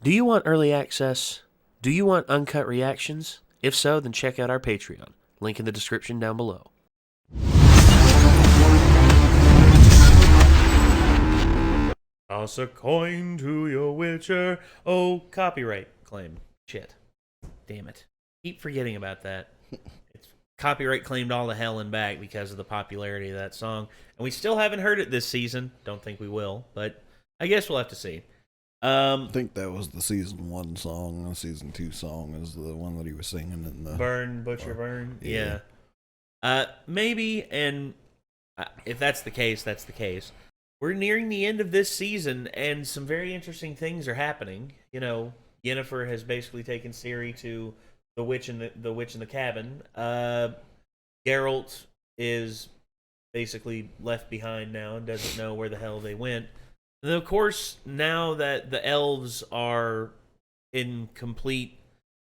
Do you want early access? Do you want uncut reactions? If so, then check out our Patreon. Link in the description down below. Toss a coin to your witcher. Oh, copyright claim. Shit. Damn it. Keep forgetting about that. It's copyright claimed all the hell and back because of the popularity of that song. And we still haven't heard it this season. Don't think we will, but I guess we'll have to see. I think that was the season 1 song. The season 2 song is the one that he was singing in the Burn, Butcher, Burn. Yeah. Maybe, and if that's the case, that's the case. We're nearing the end of this season, and some very interesting things are happening. You know, Yennefer has basically taken Ciri to the witch in the cabin. Geralt is basically left behind now and doesn't know where the hell they went. And of course, now that the elves are in complete,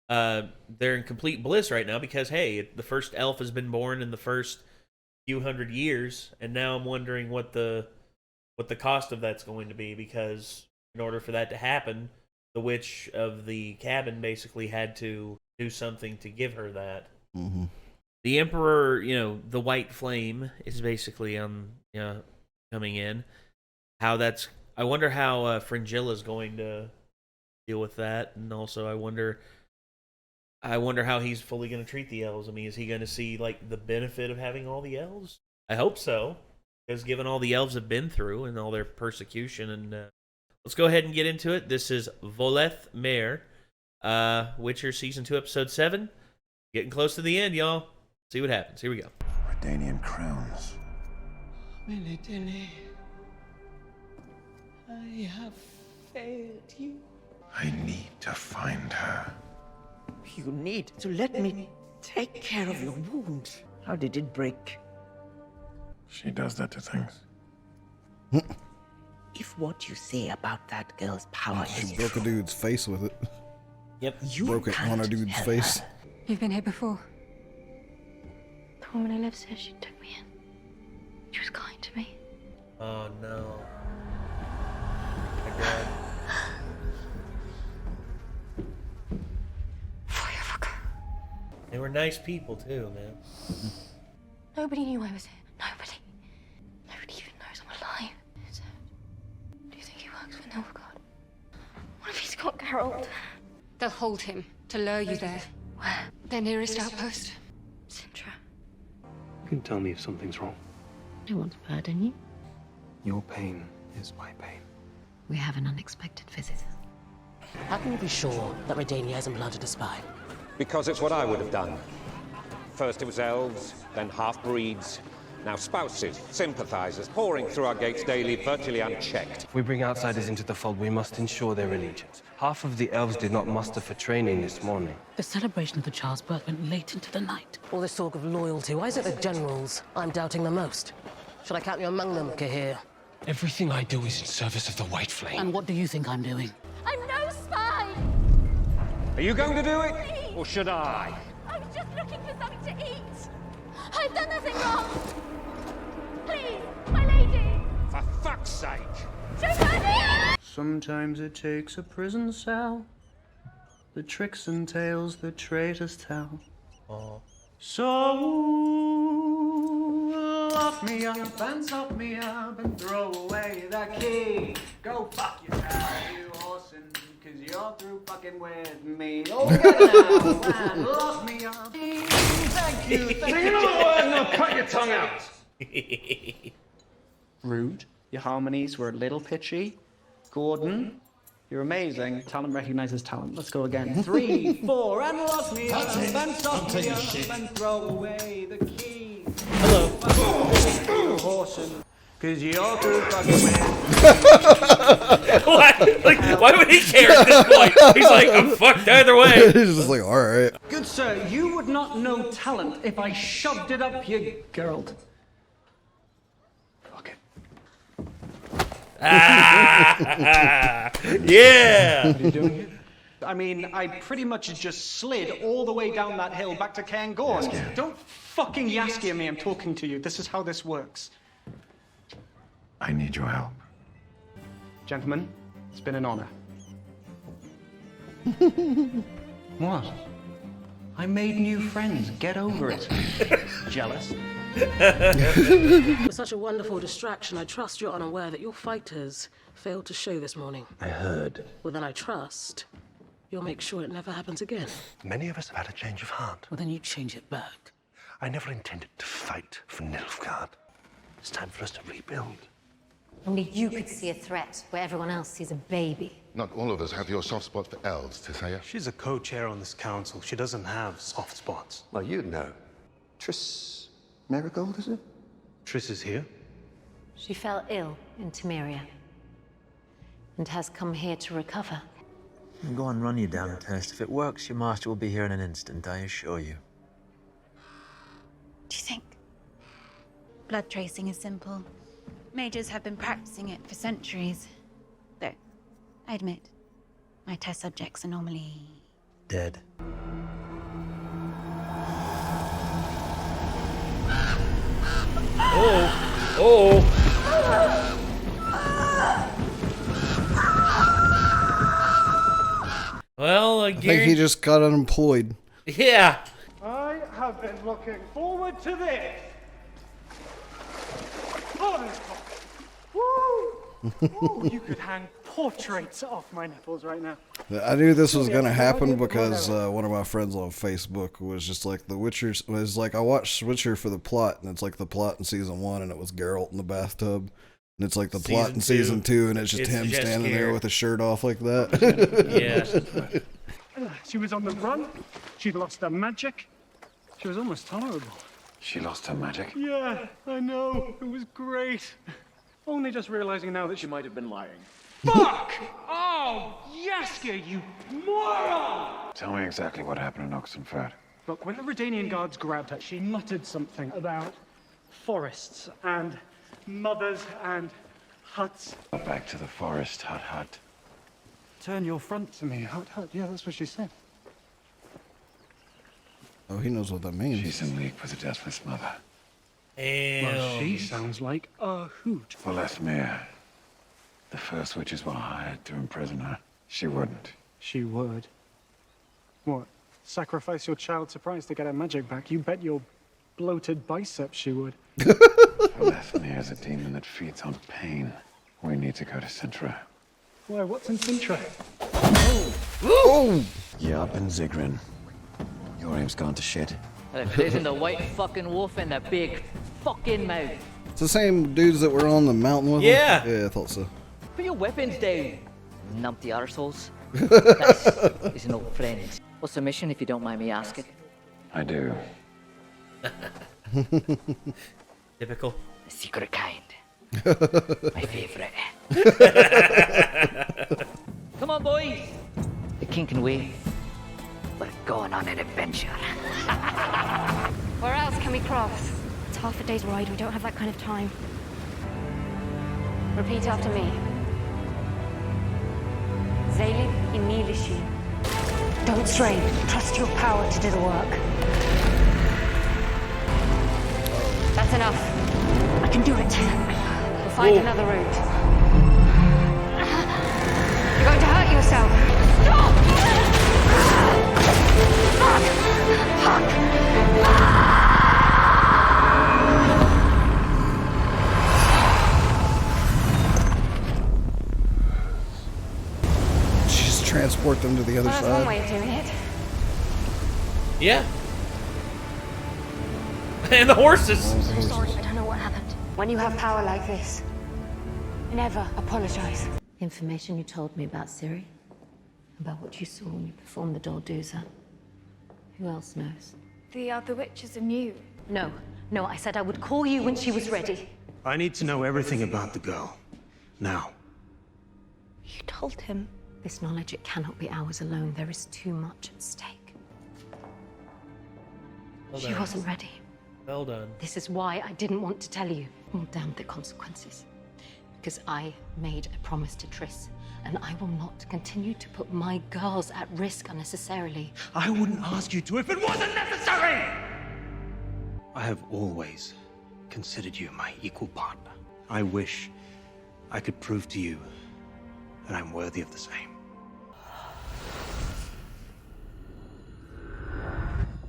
they're in complete bliss right now because, hey, the first elf has been born in the first few hundred years, and now I'm wondering what the cost of that's going to be, because in order for that to happen, the witch of the cabin basically had to do something to give her that. Mm-hmm. The Emperor, you know, the White Flame is basically coming in. I wonder how Fringilla's going to deal with that, and also I wonder how he's fully going to treat the elves. I mean, is he going to see like the benefit of having all the elves? I hope so, because given all the elves have been through and all their persecution, and let's go ahead and get into it. This is Voleth Mare, Witcher Season 2, Episode 7. Getting close to the end, y'all. See what happens. Here we go. Redanian crowns. Militini, I have failed you. I need to find her. You need to let me take care of your wound. How did it break? She does that to things. If what you say about that girl's power She is broke a true, dude's face with it. Yep. you Broke it on a can't dude's help face. her. You've been here before. The woman who lives here, she took me in. She was kind to me. Oh no. My God. They were nice people too, man. Nobody knew I was here. Nobody. Nobody even knows I'm alive. So, do you think he works for Nilfgaard? What if he's got Geralt? They'll hold him to lure you there. Where? Their nearest outpost. Sintra. You can tell me if something's wrong. No one's burden you. Your pain is my pain. We have an unexpected visitor. How can you be sure that Redania hasn't planted a spy? Because it's what I would have done. First it was elves, then half-breeds, now spouses, sympathizers, pouring through our gates daily, virtually unchecked. If we bring outsiders into the fold, we must ensure their allegiance. Half of the elves did not muster for training this morning. The celebration of the child's birth went late into the night. All this talk of loyalty, why is it the generals I'm doubting the most? Should I count you among them, Kahir? Everything I do is in service of the White Flame. And what do you think I'm doing? I'm no spy! Are you going to do it? Or should I? I was just looking for something to eat. I've done nothing wrong. Please, my lady. For fuck's sake! Don't hurt me! Sometimes it takes a prison cell, the tricks and tales the traitors tell. Oh. So lock me up and top me up and throw away that key. Go fuck yourself, you Orson, cause you're through fucking with me. Oh, get out and lock me up. Thank you. Say another word and I'll cut your tongue out! Rude. Your harmonies were a little pitchy. Gordon, you're amazing. Talent recognizes talent. Let's go again. 3, 4, and lock me up and top me up and throw away the key. Hello. Horson, cause you're through fucking with. Why would he care at this point? He's like, I'm fucked either way. He's just like, alright. Good sir, you would not know talent if I shoved it up your Geralt. Fuck it. Yeah. What are you doing here? I mean, I pretty much just slid all the way down that hill back to Cairngorm. Don't fucking Yaskia me, I'm talking to you. This is how this works. I need your help. Gentlemen, it's been an honor. What? I made new friends. Get over it. Jealous? With such a wonderful distraction, I trust you're unaware that your fighters failed to show this morning. I heard. Well, then I trust you'll make sure it never happens again. Many of us have had a change of heart. Well, then you change it back. I never intended to fight for Nilfgaard. It's time for us to rebuild. Only you could see a threat where everyone else sees a baby. Not all of us have your soft spot for elves, Tisaya. She's a co-chair on this council. She doesn't have soft spots. Well, you'd know. Triss Marigold, is it? Triss is here? She fell ill in Temeria and has come here to recover. Go on, run your damn test. If it works, your master will be here in an instant, I assure you. Do you think blood tracing is simple? Mages have been practicing it for centuries. Though, I admit, my test subjects are normally... dead. Oh! Oh! Well, I think he just got unemployed. Yeah. I have been looking forward to this. Oh, woo! Ooh, you could hang portraits off my nipples right now. I knew this was gonna happen because one of my friends on Facebook was just like, The Witcher was like, I watched Witcher for the plot, and it's like the plot in season 1, and it was Geralt in the bathtub, and it's like the plot in season 2, and it's just him standing there with his shirt off like that. Yeah. She was on the run. She'd lost her magic. She was almost tolerable. She lost her magic? Yeah, I know. It was great. Only just realizing now that she might have been lying. Fuck! Oh, Yaska, you moron! Tell me exactly what happened in Oxenford. Look, when the Redanian guards grabbed her, she muttered something about forests and mothers and huts. Back to the forest, hut hut. Turn your front to me, hut hut. Yeah, that's what she said. Oh, he knows what that means. She's in league with the deathless mother. Well, she sounds like a hoot. For Lethmere. The first witches were hired to imprison her. She wouldn't. She would. What? Sacrifice your child's surprise to get her magic back? You bet your bloated biceps she would. Lethmere is a demon that feeds on pain. We need to go to Sintra. Why, what's in Sintra? Oh! Yup, and Zigrin. Your aim's gone to shit. If it isn't the white fucking wolf in the big fucking mouth. It's the same dudes that were on the mountain with Yeah. him? Yeah, I thought so. Put your weapons down, numpty arseholes. This is no friend. What's the mission, if you don't mind me asking? I do. Typical. The secret kind. My favorite. Come on, boys. The king can wait. We're going on an adventure. Where else can we cross? It's half a day's ride. We don't have that kind of time. Repeat after me. Zalib Imilishi. Don't strain. Trust your power to do the work. That's enough. I can do it. We'll find another route. You're going to hurt yourself. Stop! Just transport them to the other That's side. one way of doing it. Yeah. And the horses. I'm so sorry. I don't know what happened. When you have power like this, never apologize. Information you told me about Ciri, about what you saw when you performed the Dolduza. Who else knows? The other witches are new. No, I said I would call you when she was ready. I need to know everything about the girl. Now. You told him. This knowledge, it cannot be ours alone. There is too much at stake. Well She done. wasn't ready. Well done. This is why I didn't want to tell you. Well, damn the consequences. Because I made a promise to Triss, and I will not continue to put my girls at risk unnecessarily. I wouldn't ask you to if it wasn't necessary! I have always considered you my equal partner. I wish I could prove to you that I'm worthy of the same.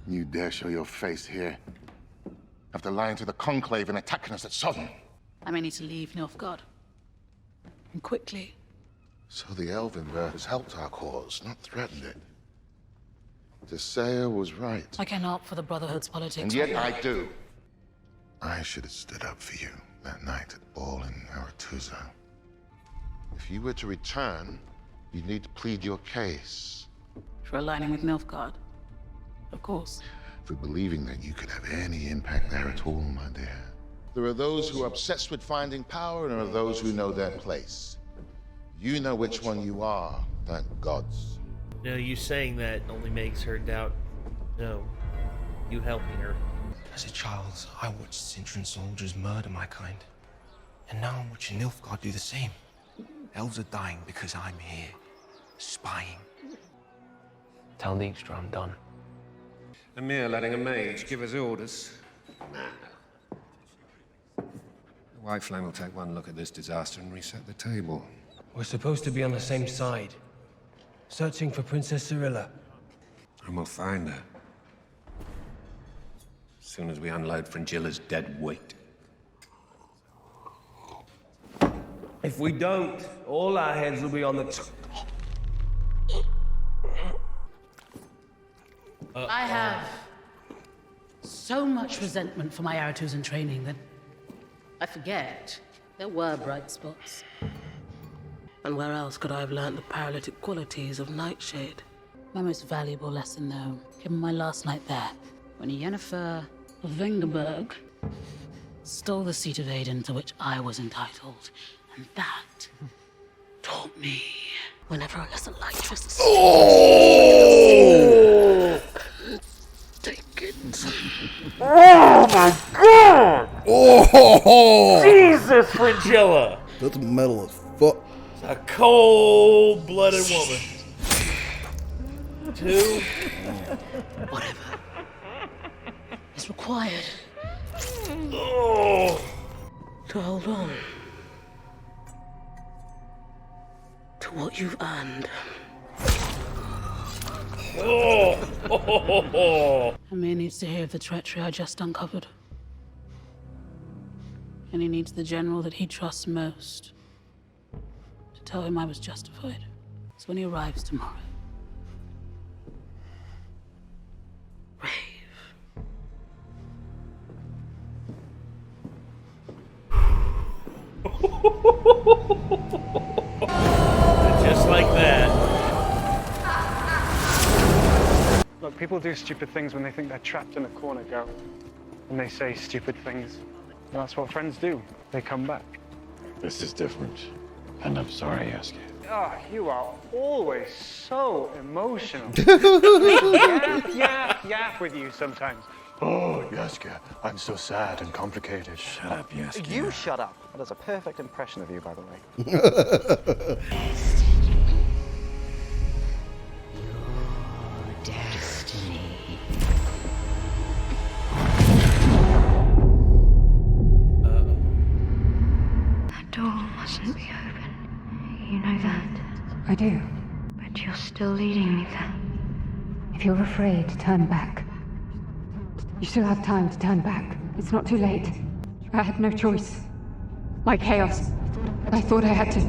You dare show your face here? After lying to the Conclave and attacking us at Sodden? I may need to leave Nilfgaard. And quickly. So the Elvenverse has helped our cause, not threatened it. Tissaia was right. I cannot for the Brotherhood's politics. And yet I do. I should have stood up for you that night at ball in Aretuza. If you were to return, you'd need to plead your case. For aligning with Nilfgaard. Of course. For believing that you could have any impact there at all, my dear. There are those who are obsessed with finding power, and there are those who know their place. You know which one you are, thank gods. No, you saying that only makes her doubt. No, you helping her. As a child, I watched Cintran soldiers murder my kind. And now I'm watching Nilfgaard do the same. Elves are dying because I'm here, spying. Tell Dijkstra I'm done. Emir letting a mage give us orders. The White Flame will take one look at this disaster and reset the table. We're supposed to be on the same side. Searching for Princess Cirilla. And we'll find her. As soon as we unload Fringilla's dead weight. If we don't, all our heads will be on the I have so much resentment for my Aretuzan training that I forget there were bright spots. And where else could I have learnt the paralytic qualities of Nightshade? My most valuable lesson, though, came my last night there, when Yennefer of Vengerberg stole the seat of Aiden to which I was entitled. And that taught me whenever a lesson like this. Oh! Take it. Oh my god! Oh! Jesus, Fringilla! That's metal as fuck. A cold-blooded woman. 2. Whatever is required Oh. to hold on to what you've earned. Oh. Amir needs to hear of the treachery I just uncovered. And he needs the general that he trusts most to tell him I was justified. So when he arrives tomorrow, Just like that. Look, people do stupid things when they think they're trapped in a corner, girl. And they say stupid things. And that's what friends do. They come back. This is different. And I'm sorry, Yaski. Ah, you are always so emotional. Yap with you sometimes. Oh, Yaski, I'm so sad and complicated. Shut up, Yaski. You shut up. That is a perfect impression of you, by the way. Destiny. That door mustn't be open. You know that. I do. But you're still leading me there. If you're afraid, turn back. You still have time to turn back. It's not too late. I had no choice. Like chaos. I thought I had to.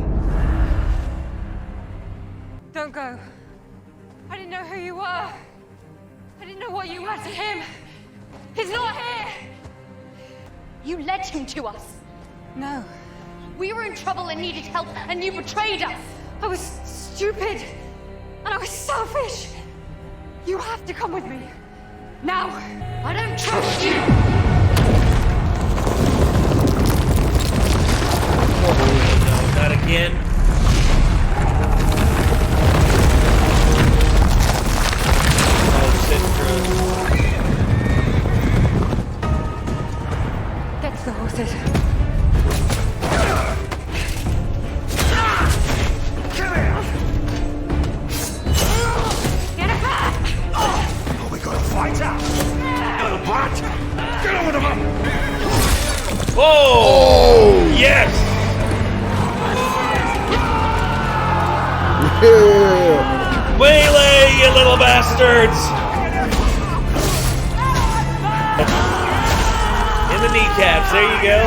Don't go. I didn't know who you were. I didn't know what you were to him. He's not here. You led him to us. No. We were in trouble and needed help, and you betrayed us. I was stupid. And I was selfish. You have to come with me. Now. I don't trust you. No, not again. Get to the horses. Oh, we gotta fight out! Little brat! Get over to him! Oh! Yes! Yeah! Waylay, you little bastards! In the kneecaps. There you go.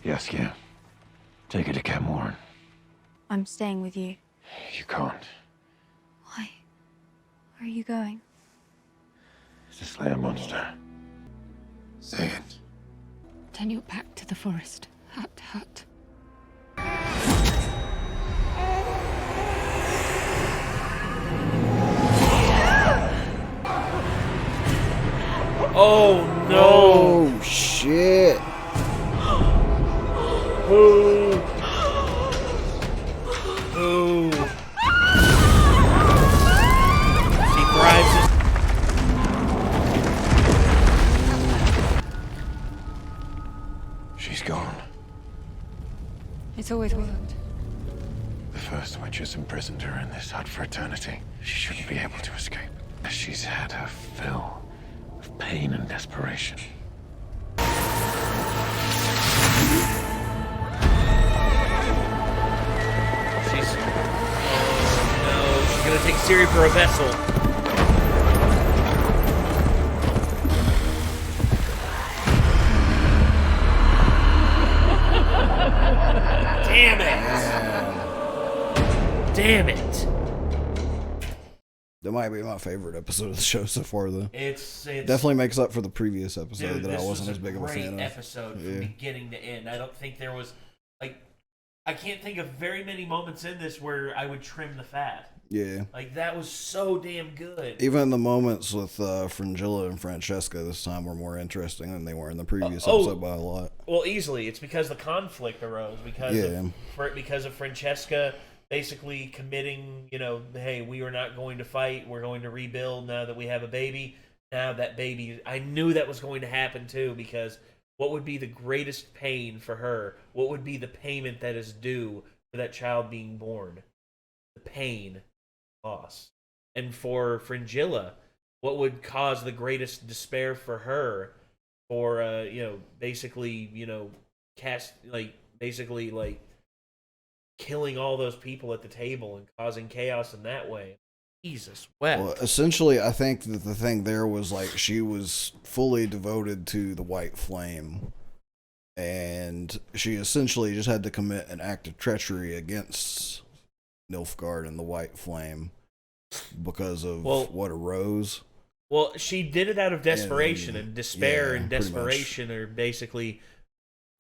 Yes, yeah. Take it to Camp Warren. I'm staying with you. You can't. Why? Where are you going? To slay a monster. Say it. Turn your back to the forest. Hut, hut. Oh no! Oh shit! Ooh. Ooh. She drives it. She's gone. It's always worked. The first witches imprisoned her in this hut for eternity. She shouldn't be able to escape. She's had her fill of pain and desperation. She's gonna take Ciri for a vessel. Damn it! Damn it! That might be my favorite episode of the show so far, though. It's definitely makes up for the previous episode dude, that I this wasn't was as big of a fan of. Great episode from beginning to end. I don't think there was I can't think of very many moments in this where I would trim the fat. Yeah. Like, that was so damn good. Even the moments with Fringilla and Francesca this time were more interesting than they were in the previous episode by a lot. Well, easily. It's because the conflict arose. Because of Francesca basically committing, hey, we are not going to fight. We're going to rebuild now that we have a baby. Now that baby, I knew that was going to happen too, because what would be the greatest pain for her? What would be the payment that is due for that child being born? The pain, loss. And for Fringilla, what would cause the greatest despair for her? For killing all those people at the table and causing chaos in that way. Jesus wept. Well, essentially, I think that the thing there was she was fully devoted to the White Flame, and she essentially just had to commit an act of treachery against Nilfgaard and the White Flame because of what arose. Well, she did it out of desperation and despair, and desperation are basically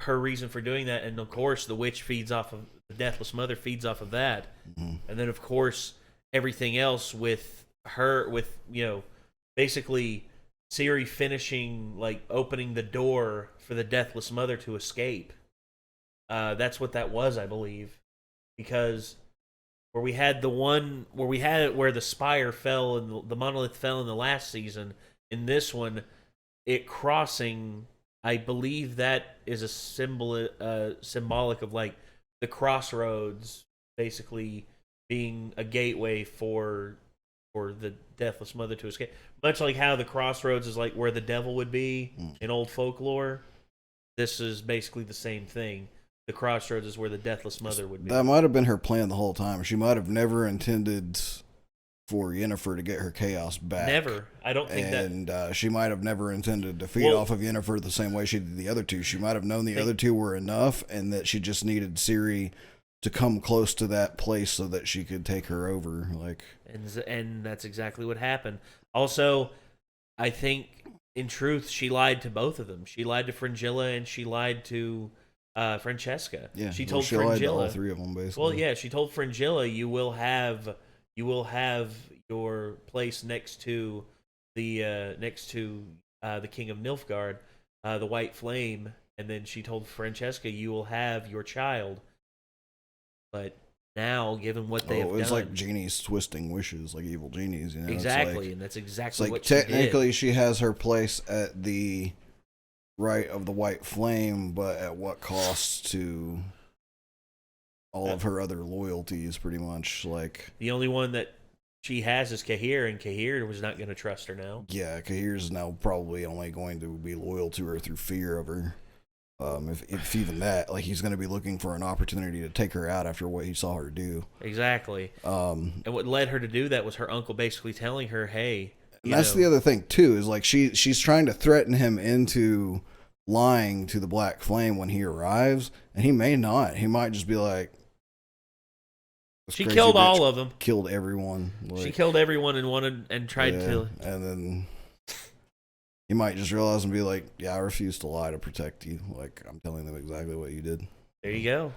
her reason for doing that. And of course, the witch feeds off of the Deathless Mother, feeds off of that, and then of course everything else with her, basically Ciri finishing, opening the door for the Deathless Mother to escape. That's what that was, I believe, because where the spire fell and the monolith fell in the last season, in this one, it crossing, I believe that is a symbolic of the crossroads, basically being a gateway for the Deathless Mother to escape. Much like how the crossroads is where the devil would be in old folklore. This is basically the same thing. The crossroads is where the Deathless Mother would be. That might have been her plan the whole time. She might have never intended for Yennefer to get her chaos back. Never. I don't think that. And she might have never intended to feed off of Yennefer the same way she did the other two. She might have known the other two were enough, and that she just needed Ciri to come close to that place so that she could take her over. And that's exactly what happened. Also, I think, in truth, she lied to both of them. She lied to Fringilla and she lied to Francesca. Yeah, she told she Fringilla. lied to all three of them, basically. Well, yeah, she told Fringilla, you will have your place next to the King of Nilfgaard, the White Flame, and then she told Francesca, you will have your child. But now, given what they have done, it's like genies twisting wishes, like evil genies. Exactly, and that's exactly what technically she has her place at the right of the White Flame, but at what cost to all of her other loyalties? Pretty much, the only one that she has is Kahir, and Kahir was not going to trust her now. Yeah, Kahir's now probably only going to be loyal to her through fear of her. If even that, like he's going to be looking for an opportunity to take her out after what he saw her do. Exactly. And what led her to do that was her uncle basically telling her, "Hey." And that's the other thing too, is like she's trying to threaten him into lying to the Black Flame when he arrives, and he may not. He might just be like, she killed all of them. Killed everyone. She killed everyone and tried to. And then he might just realize and be like, "Yeah, I refuse to lie to protect you. Like I'm telling them exactly what you did." There you go.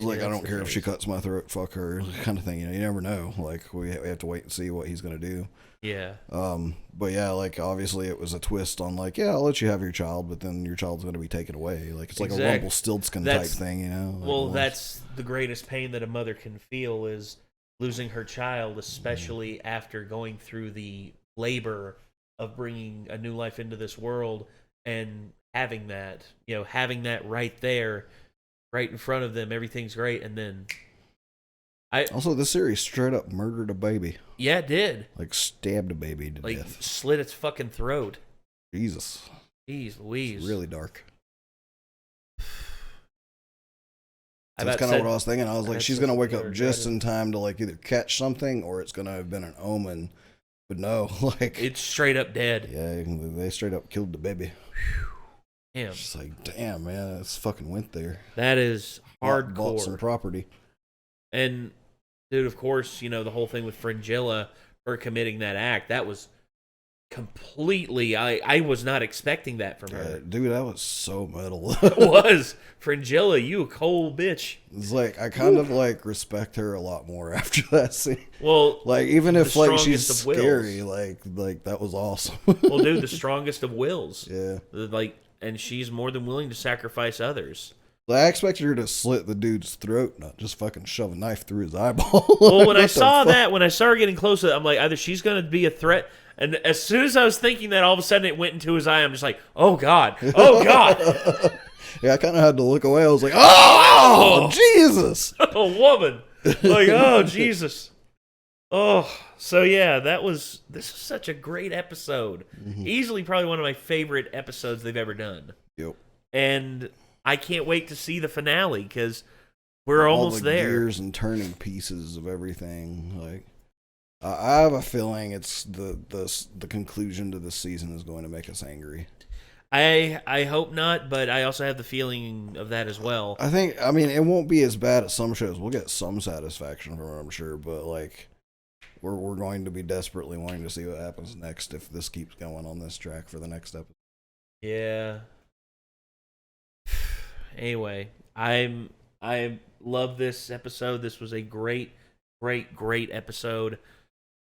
Like, I don't care if she cuts my throat, fuck her, kind of thing. You know, you never know. Like, we have to wait and see what he's going to do. Yeah. But yeah, like, obviously it was a twist on, like, yeah, I'll let you have your child, but then your child's going to be taken away. Like, it's like a Rumpelstiltskin type thing, you know? Like, well, that's the greatest pain that a mother can feel is losing her child, especially after going through the labor of bringing a new life into this world and having that, having that right there. Right in front of them, everything's great, and then also this series straight up murdered a baby. Yeah, it did. Like stabbed a baby to death. Slit its fucking throat. Jesus. Jeez Louise. It's really dark. That's kind of what I was thinking. I was like, she's gonna wake up just in time to like either catch something or it's gonna have been an omen. But no, like it's straight up dead. Yeah, they straight up killed the baby. Damn. Just like, damn, man, it's fucking went there. That is hardcore. Bought some property. And, dude, of course, the whole thing with Fringilla, her committing that act, that was completely, I was not expecting that from her. Dude, that was so metal. It was. Fringilla, you a cold bitch. It's like, I kind of, like, respect her a lot more after that scene. Well, like, even if, like, she's scary, like, that was awesome. Well, dude, the strongest of wills. Yeah. Like, and she's more than willing to sacrifice others. I expected her to slit the dude's throat, not just fucking shove a knife through his eyeball. Well, when I saw that, when I saw her getting close to it, I'm like, either she's going to be a threat. And as soon as I was thinking that, all of a sudden it went into his eye. I'm just like, oh, God. Oh, God. Yeah, I kind of had to look away. I was like, oh, Jesus. A woman. Like, oh, Jesus. Oh, so yeah, this is such a great episode. Mm-hmm. Easily probably one of my favorite episodes they've ever done. Yep. And I can't wait to see the finale because we're almost there. Gears and turning pieces of everything. Like, I have a feeling it's the conclusion to this season is going to make us angry. I hope not, but I also have the feeling of that as well. I mean, it won't be as bad as some shows. We'll get some satisfaction from it, I'm sure, but like. We're going to be desperately wanting to see what happens next if this keeps going on this track for the next episode. Yeah. Anyway, I love this episode. This was a great episode.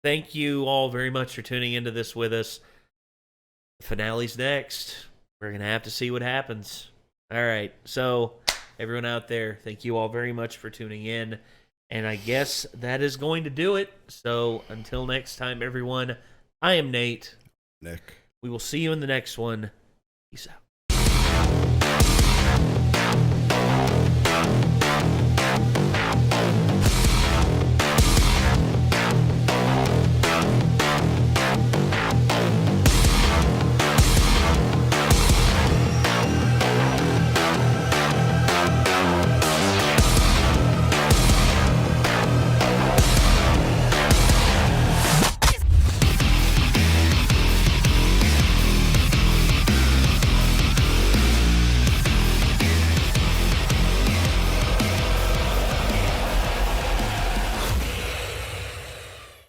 Thank you all very much for tuning into this with us. The finale's next. We're going to have to see what happens. All right. So, everyone out there, thank you all very much for tuning in. And I guess that is going to do it. So until next time, everyone, I am Nate. Nick. We will see you in the next one. Peace out.